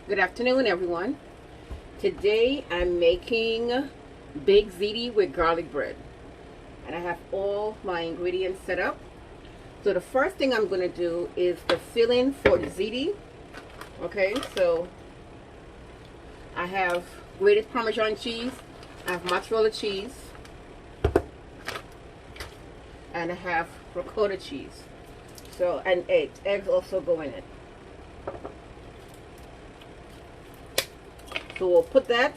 Good afternoon, everyone. Today I'm making baked ziti with garlic bread. And I have all my ingredients set up. So the first thing I'm going to do is the filling for the ziti. Okay, so I have grated Parmesan cheese, I have mozzarella cheese, and I have ricotta cheese. So, and eggs. Eggs also go in it. So we'll put that,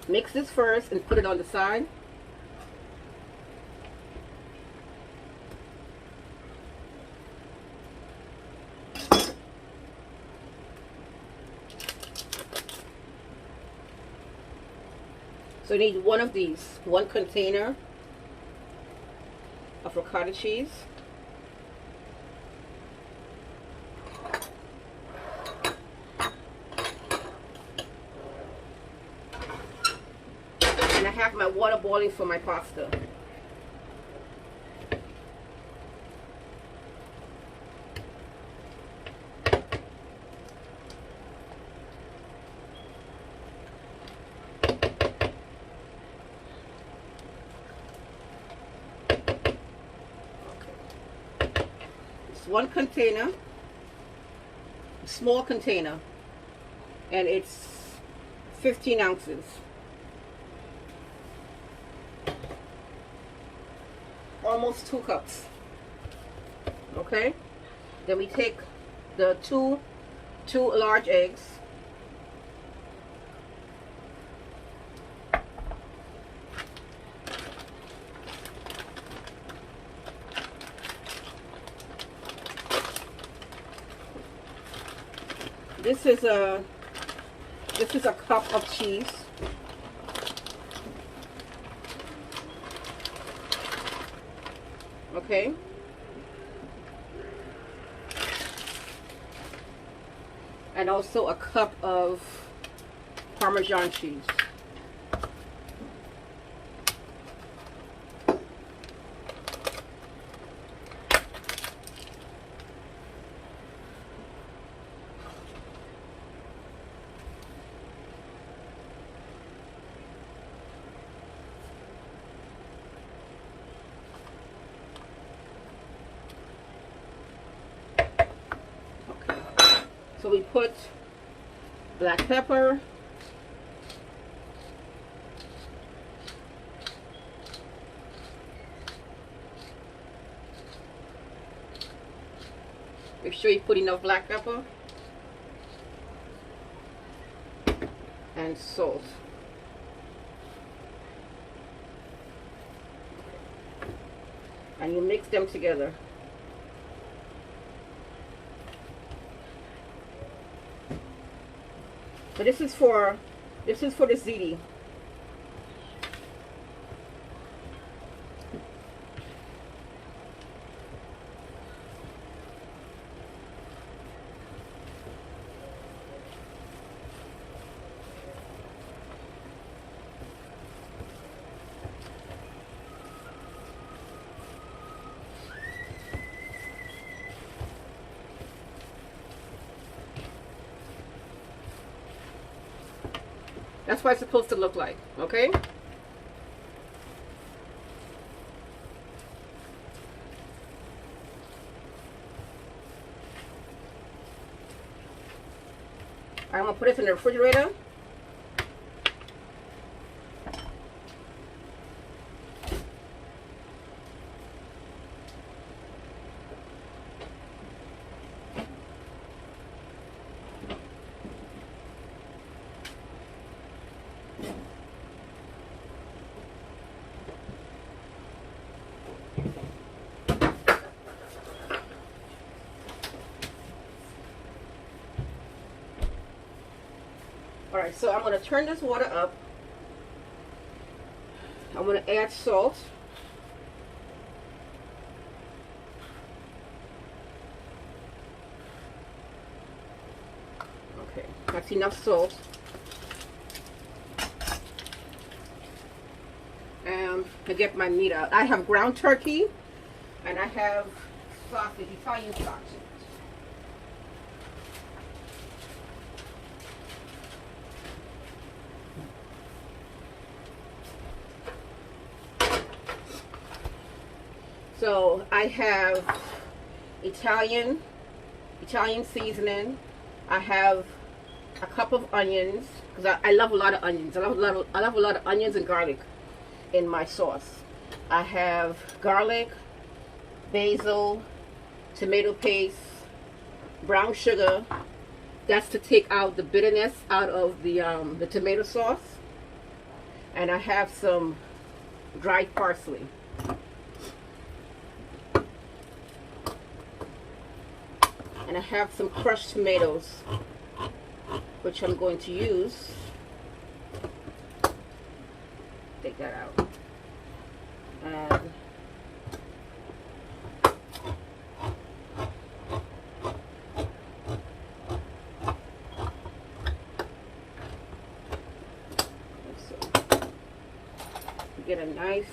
mix this first and put it on the side. So you need one of these, one container of ricotta cheese. And I have my water boiling for my pasta. It's one container, small container, and it's 15 ounces. Almost 2 cups. Okay, then we take the two large eggs, this is a cup of cheese. Okay, and also a cup of Parmesan cheese. So we put black pepper, make sure you put enough black pepper, and salt. And you mix them together. So this is for the ziti. That's what it's supposed to look like, okay? I'm gonna put this in the refrigerator. Alright, so I'm going to turn this water up. I'm going to add salt. Okay, that's enough salt. And to get my meat out, I have ground turkey and I have sausage, Italian sausage. So I have Italian seasoning. I have a cup of onions because I love a lot of onions. I love a lot of onions and garlic in my sauce. I have garlic, basil, tomato paste, brown sugar. That's to take out the bitterness out of the tomato sauce. And I have some dried parsley. And I have some crushed tomatoes, which I'm going to use. Take that out. And get a knife.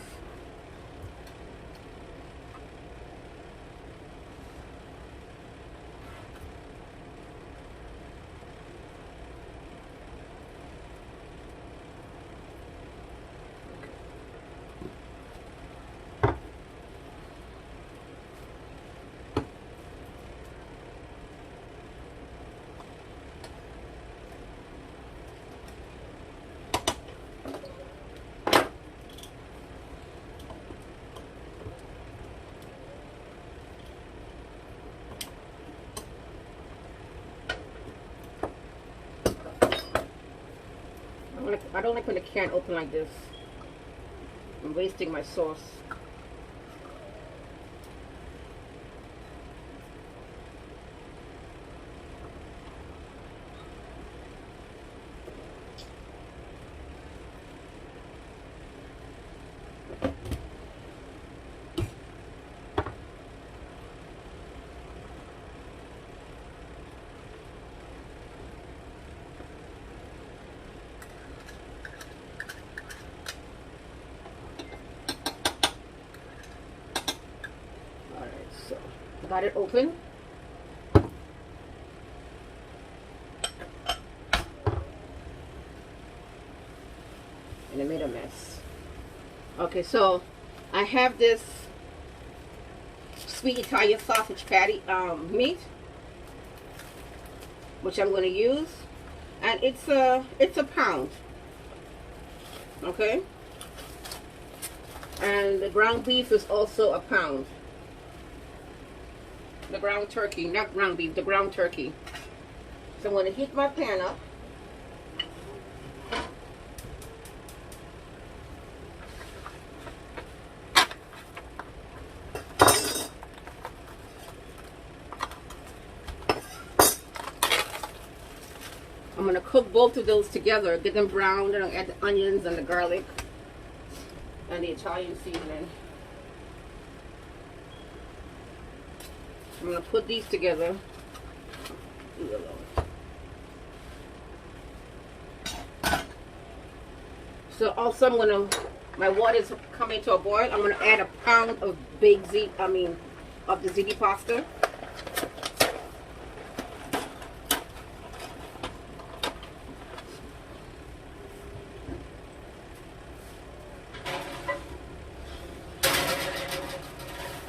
I don't like when the can open like this. I'm wasting my sauce. Got it open. And it made a mess. Okay, so I have this sweet Italian sausage patty meat, which I'm going to use, and it's a pound. Okay, and the ground beef is also a pound. The ground turkey, not ground beef, the ground turkey. So I'm going to heat my pan up. I'm going to cook both of those together, get them browned, and I'll add the onions and the garlic and the Italian seasoning. I'm going to put these together. So also I'm going to, my water is coming to a boil. I'm going to add a pound of baked ziti, of the ziti pasta.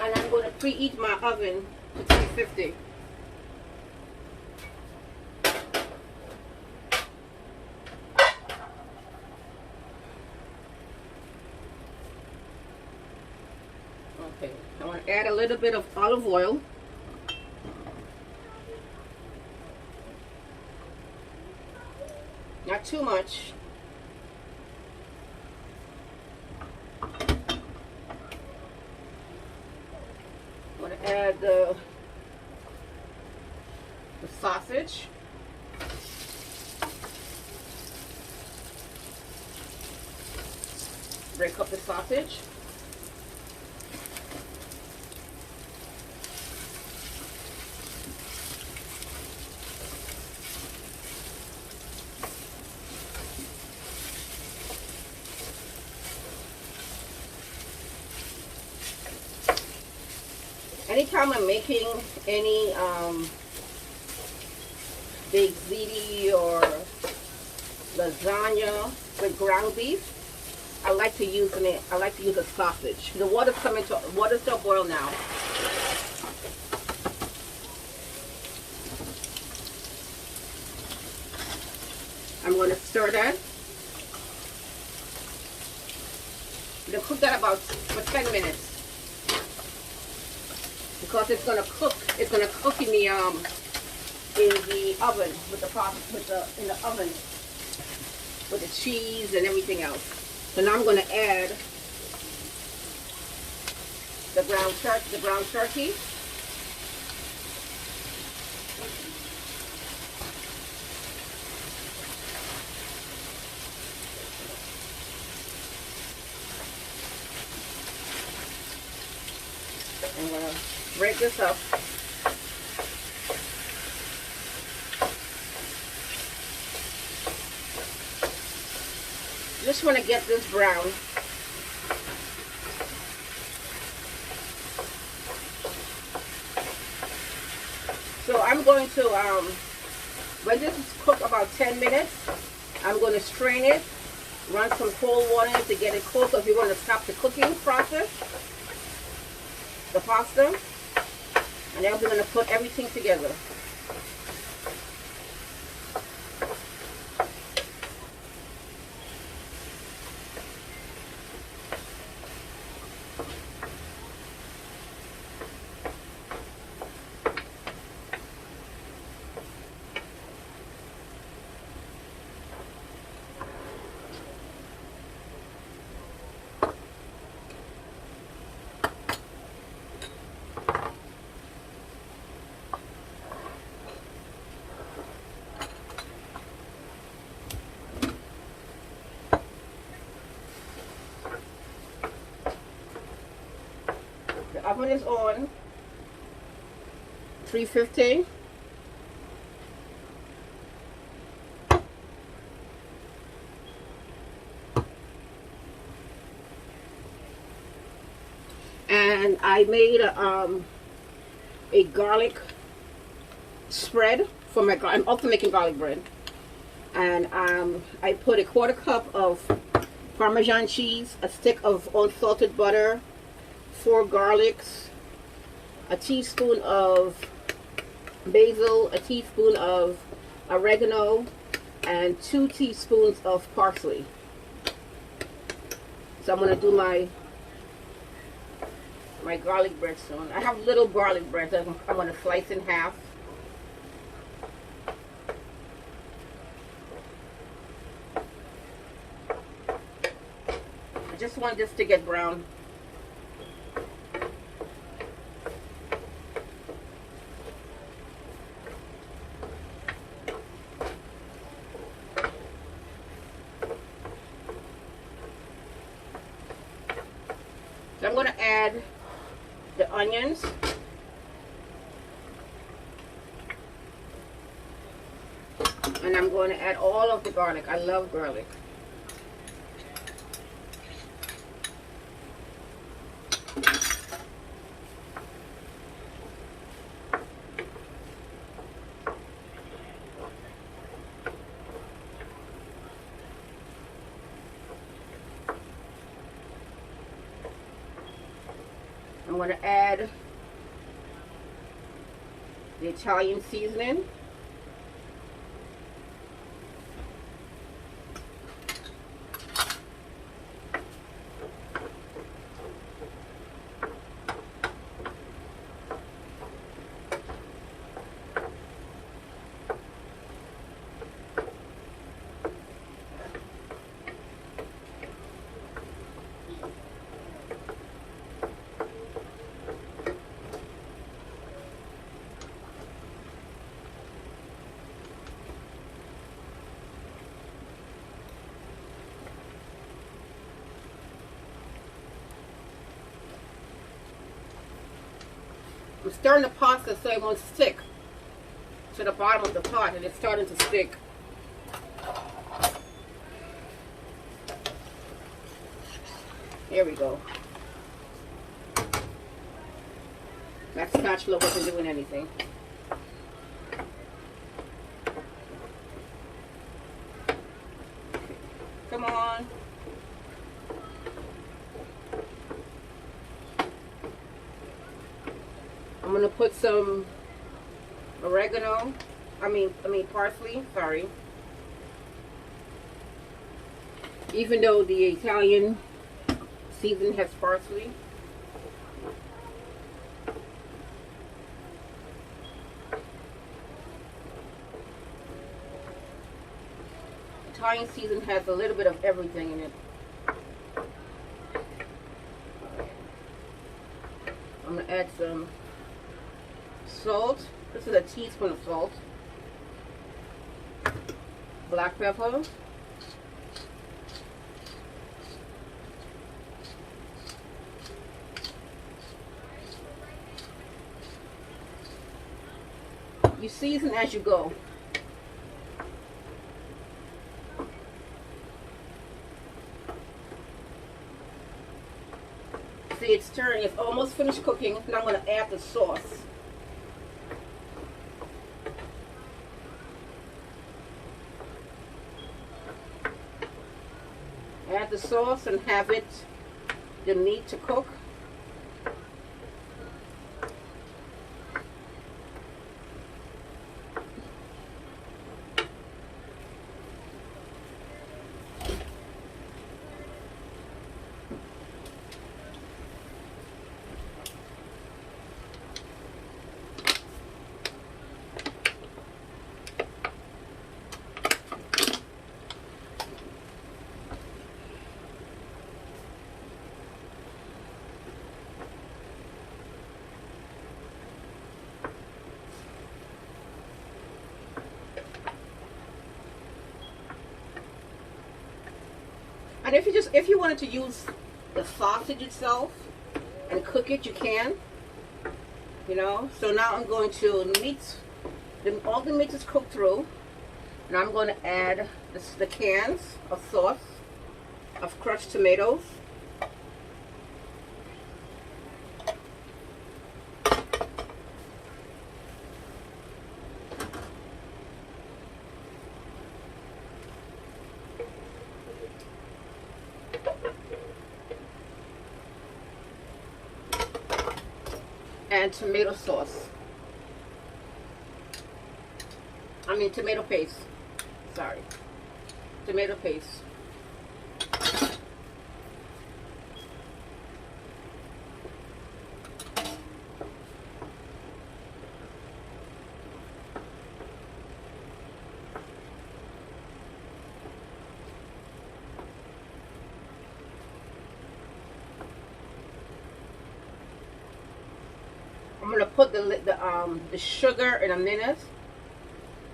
And I'm going to preheat my oven to 350. Okay, I want to add a little bit of olive oil. Not too much. I'm going to add the sausage. Break up the sausage. Anytime I'm making any baked ziti or lasagna with ground beef, I like to use a sausage. The water's still boil now. I'm going to stir that. I'm going to cook that about for 10 minutes. Because it's going to cook in the oven in the oven with the cheese and everything else. So now I'm going to add the ground turkey. I'm going to break this up. Just want to get this brown. So I'm going to, when this is cooked about 10 minutes, I'm going to strain it, run some cold water to get it cold because we're going to stop the cooking process, the pasta, and then we're going to put everything together. The oven is on 350. And I made a garlic spread for my I'm also making garlic bread. And I put a 1/4 cup of Parmesan cheese, a stick of unsalted butter, 4 garlics, a teaspoon of basil, a teaspoon of oregano, and 2 teaspoons of parsley. So I'm going to do my garlic bread soon. I have little garlic bread that I'm going to slice in half. I just want this to get brown. So I'm going to add the onions. And I'm going to add all of the garlic. I love garlic. I'm going to add the Italian seasoning. I'm stirring the pasta so it won't stick to the bottom of the pot, and it's starting to stick. Here we go. That spatula wasn't doing anything. Come on. going to put some oregano. I mean parsley, sorry. Even though the Italian season has parsley. Italian season has a little bit of everything in it. I'm going to add some salt. This is a teaspoon of salt. Black pepper. You season as you go. See, it's turning. It's almost finished cooking. Now I'm going to add the sauce. Add the sauce and have the meat to cook. And if you wanted to use the sausage itself and cook it, you can. You know. So now I'm going to all the meat is cooked through, and I'm going to add the cans of sauce of crushed tomatoes. And tomato sauce. I mean tomato paste. Sorry. Tomato paste. I'm gonna put the sugar in a minute,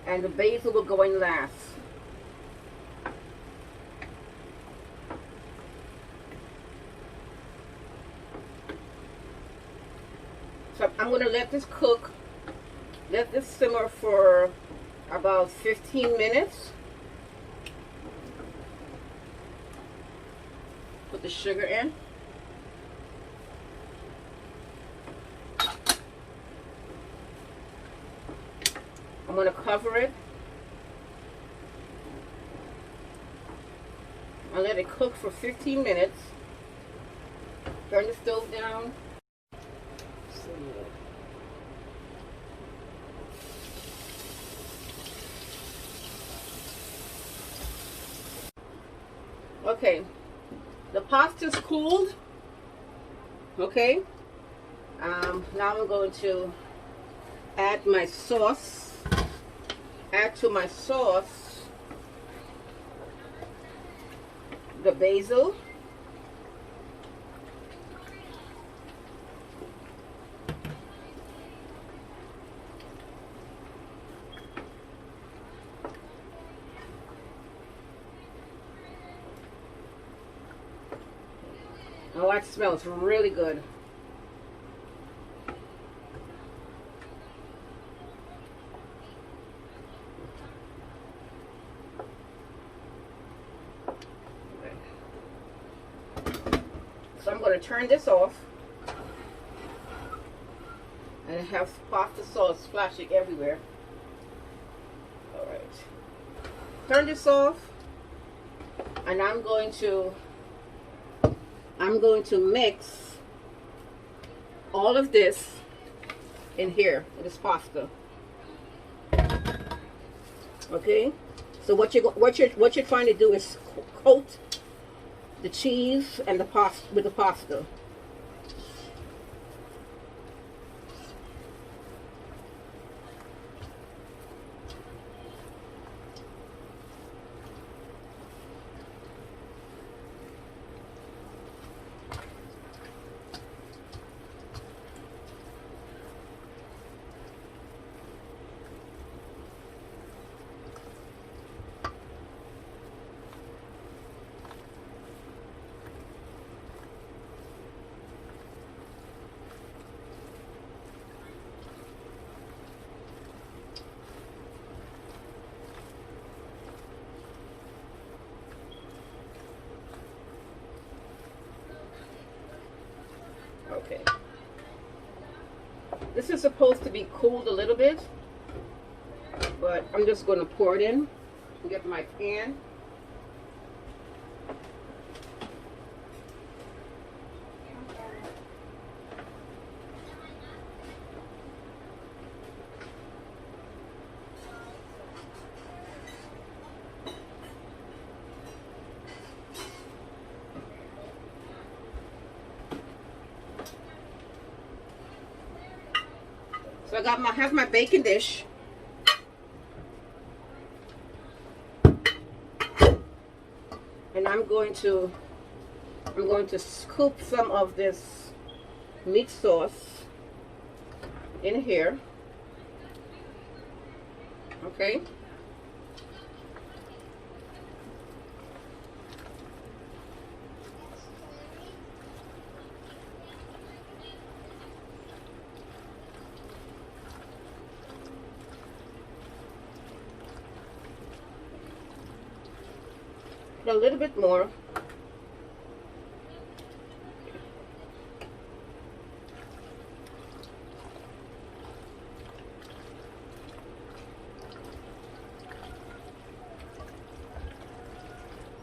and the basil will go in last. So I'm gonna let this cook, let this simmer for about 15 minutes. Put the sugar in. I'm going to cover it and let it cook for 15 minutes. Turn the stove down. Okay, the pasta's cooled. Okay, now I'm going to add my sauce. Add to my sauce the basil, oh, that smells really good. So I'm going to turn this off and have pasta sauce splashing everywhere. All right. Turn this off, and I'm going to mix all of this in here, in this pasta. Okay, so what you're trying to do is coat the cheese and the pasta with the pasta. Okay. This is supposed to be cooled a little bit, but I'm just going to pour it in and get my pan. So I have my baking dish. And I'm going to scoop some of this meat sauce in here. Okay. A little bit more.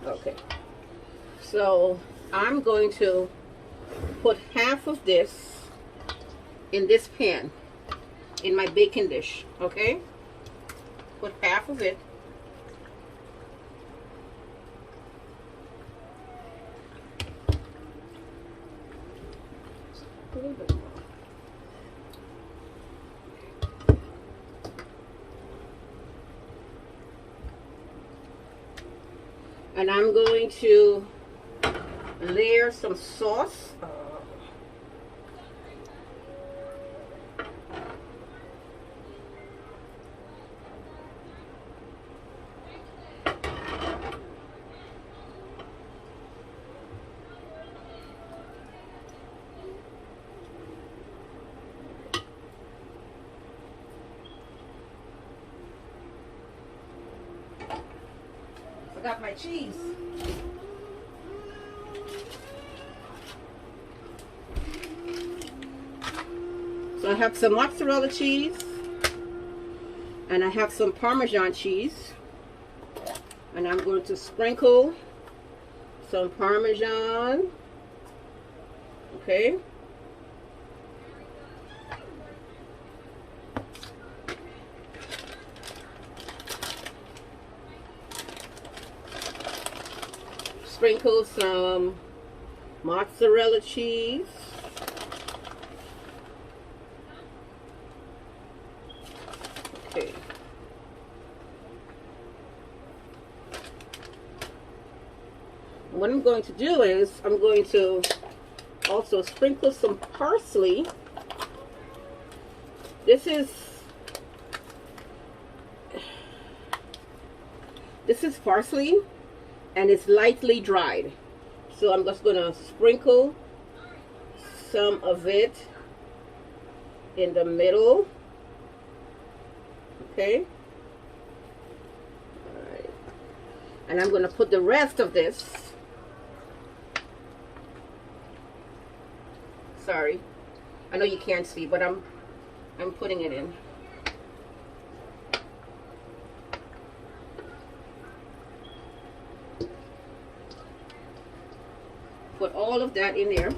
Okay, so I'm going to put half of this in this pan, in my baking dish. Okay, put half of it. A little bit more. And I'm going to layer some sauce. I got my cheese. So I have some mozzarella cheese and I have some Parmesan cheese, and I'm going to sprinkle some Parmesan. Okay. Sprinkle some mozzarella cheese. Okay. What I'm going to do is I'm going to also sprinkle some parsley. This is parsley, and it's lightly dried. So I'm just going to sprinkle some of it in the middle. Okay. All right. And I'm going to put the rest of this. Sorry. I know you can't see, but I'm putting it in. Put all of that in there.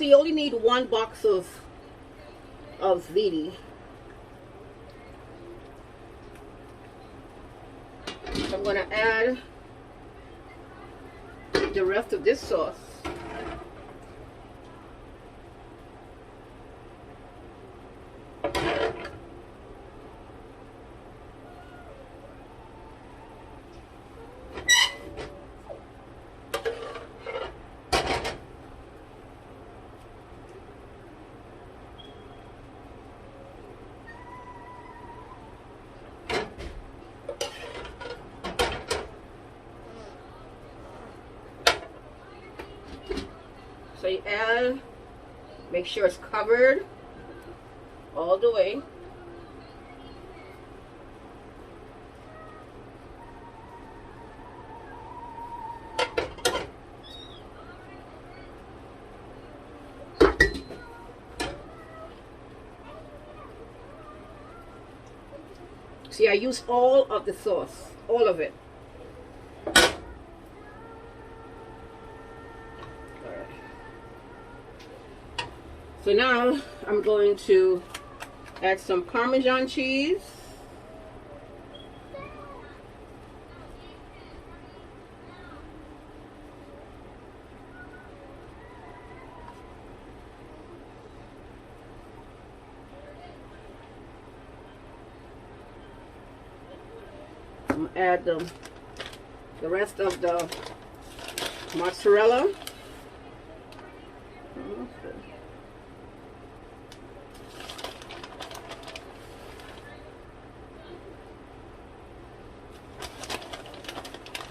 see, you only need 1 box of ziti. So I'm going to add the rest of this sauce. So you add, make sure it's covered all the way. See, I use all of the sauce, all of it. So now I'm going to add some Parmesan cheese. I'm going to add the rest of the mozzarella.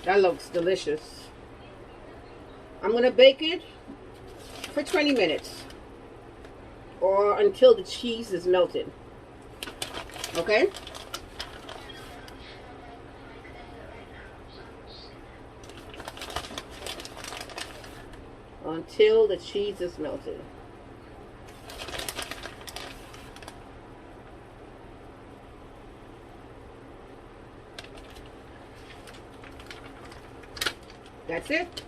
That looks delicious. I'm going to bake it for 20 minutes or until the cheese is melted. Okay? Until the cheese is melted. That's it.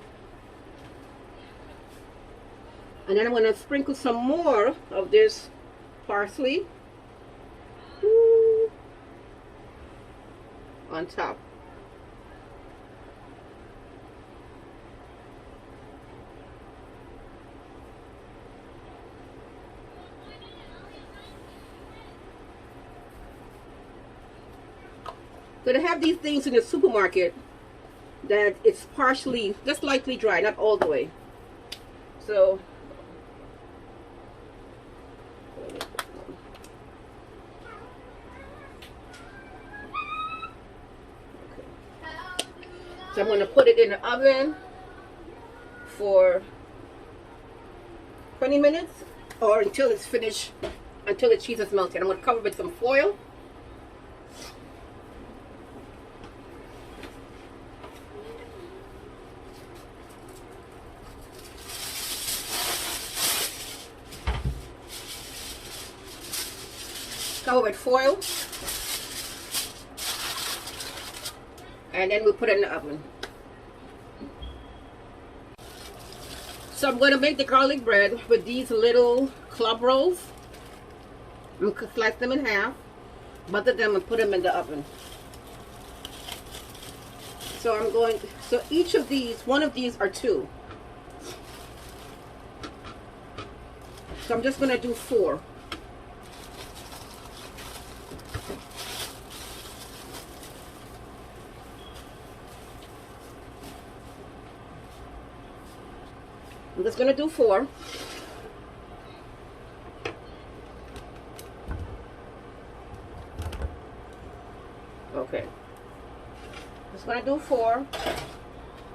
And then I'm going to sprinkle some more of this parsley on top. So they have these things in the supermarket that it's partially, just lightly dry, not all the way. So I'm going to put it in the oven for 20 minutes or until it's finished, until the cheese is melted. I'm going to cover it with some foil. Cover with foil, and then we'll put it in the oven. So I'm going to make the garlic bread with these little club rolls. I'm going to slice them in half, butter them, and put them in the oven. So each of these, one of these are 2. So I'm just going to do 4. I'm just going to do 4. Okay. Just going to do 4.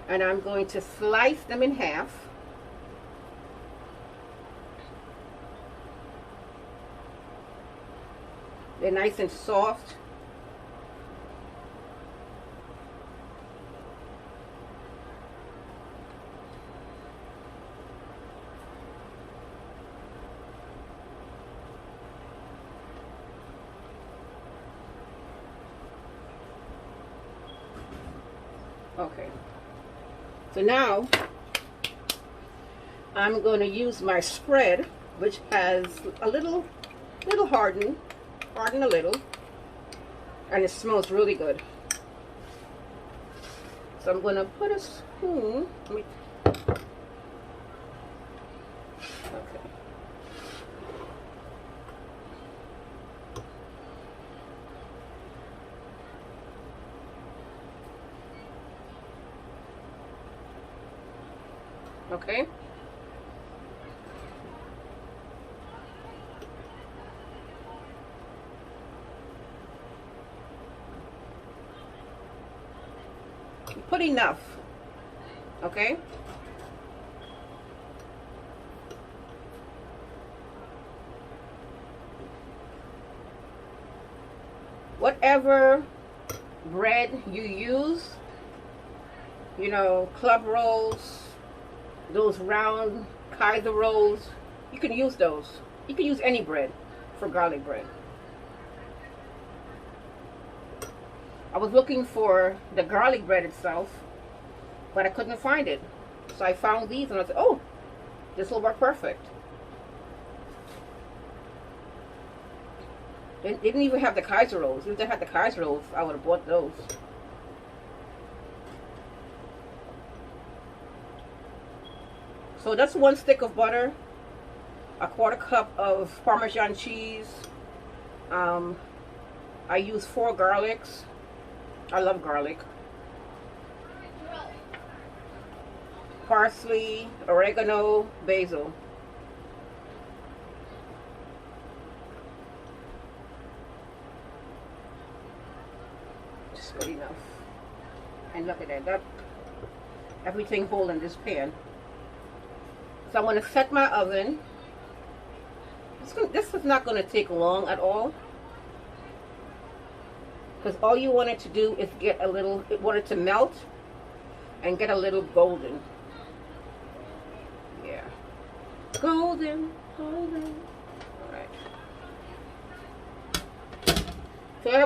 And I'm going to slice them in half. They're nice and soft. Okay, so now I'm going to use my spread, which has a little hardened a little, and it smells really good. So I'm going to put a spoon. Okay. Okay. Put enough. Okay. Whatever bread you use, you know, club rolls, those round Kaiser rolls, you can use those. You can use any bread for garlic bread. I was looking for the garlic bread itself, but I couldn't find it. So I found these and I said, oh, this will work perfect. They didn't even have the Kaiser rolls. If they had the Kaiser rolls, I would have bought those. So that's 1 stick of butter, a 1/4 cup of Parmesan cheese. I use 4 garlics. I love garlic. Parsley, oregano, basil. Just good enough. And look at that. Everything whole in this pan. So I'm going to set my oven. This is not going to take long at all. Because all you want it to do is get a little, want it to melt and get a little golden. Yeah. Golden. Alright. So I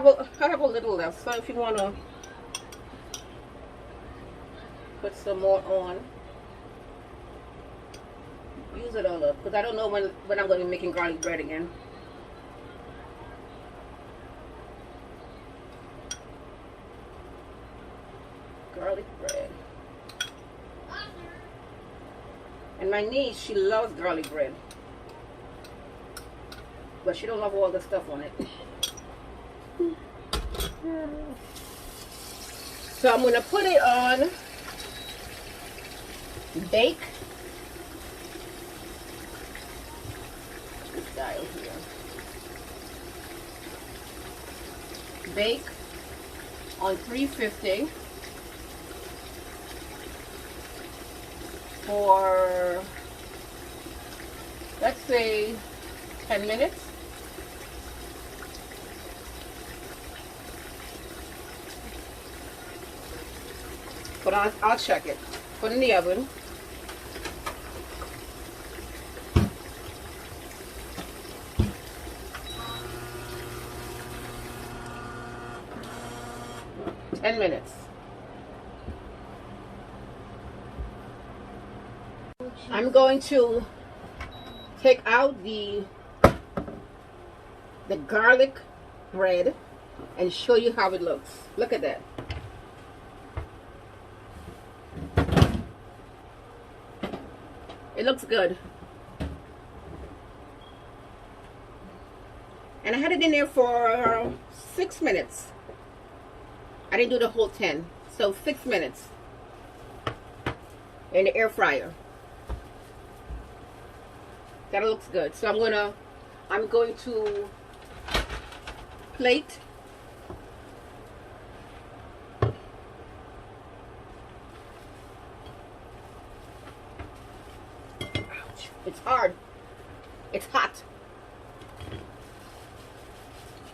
have a little left. So if you want to put some more on, use it all up. Because I don't know when I'm going to be making garlic bread again. Garlic bread. And my niece, she loves garlic bread, but she don't love all the stuff on it. So I'm gonna put it on bake. This dial here. Bake on 350 for, let's say, 10 minutes. But I'll check it. Put it in the oven. Ten minutes. I'm going to take out the garlic bread and show you how it looks. Look at that. It looks good. And I had it in there for 6 minutes. I didn't do the whole 10. So 6 minutes in the air fryer. That looks good. So I'm going to plate. Ouch. It's hard. It's hot.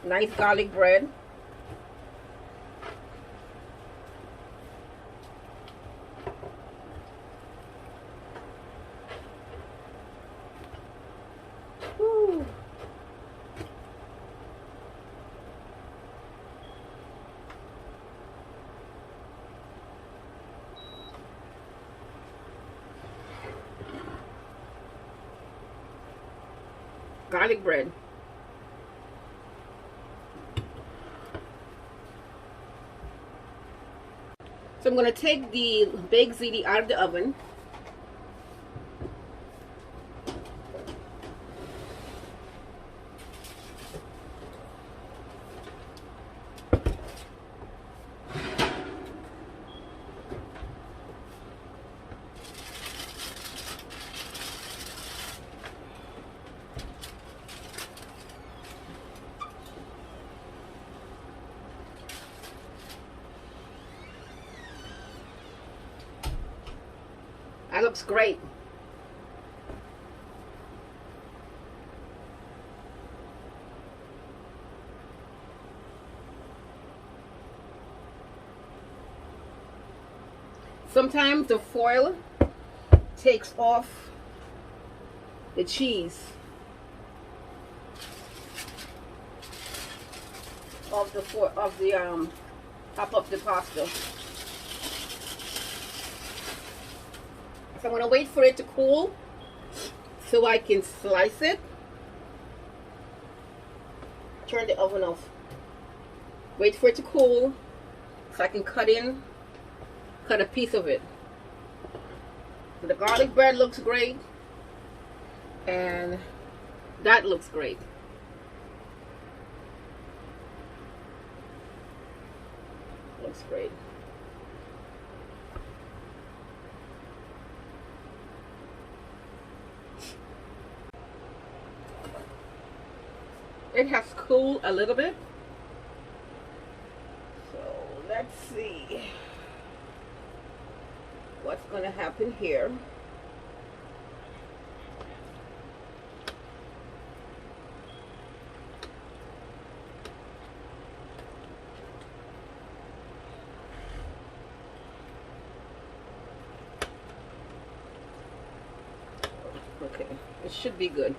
Nice garlic bread. Woo. garlic bread. So I'm going to take the baked ziti out of the oven. That looks great. Sometimes the foil takes off the cheese of the top of the pasta. So I'm going to wait for it to cool so I can slice it. Turn the oven off. Wait for it to cool so I can cut a piece of it. So the garlic bread looks great, and that looks great. Looks great. It has cooled a little bit. So let's see what's going to happen here. Okay, it should be good.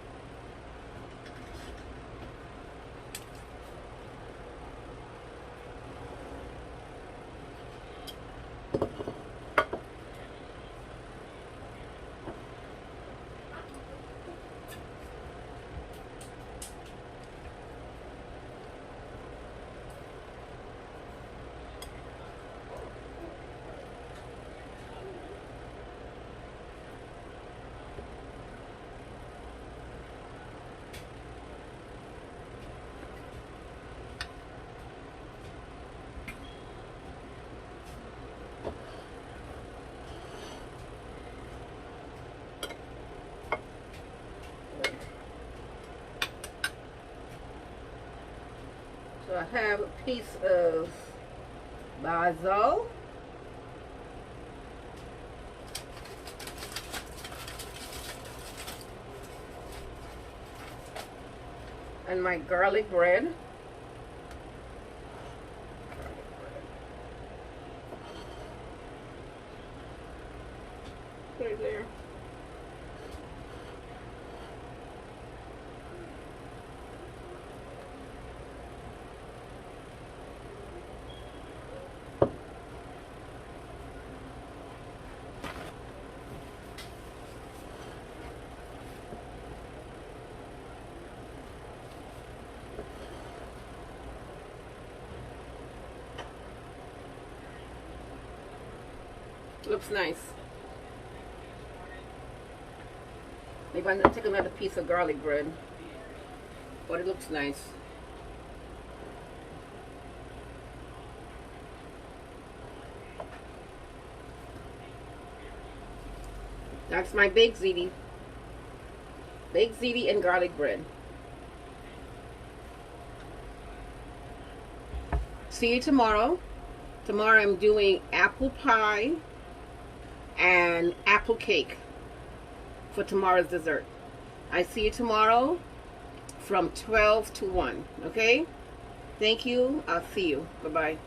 So I have a piece of basil, and my garlic bread. Put it there. Looks nice. Maybe I'm going to take another piece of garlic bread, but it looks nice. That's my baked ziti. Baked ziti and garlic bread. See you tomorrow. Tomorrow I'm doing apple pie and apple cake for tomorrow's dessert. I see you tomorrow from 12 to 1. Okay? Thank you. I'll see you. Bye-bye.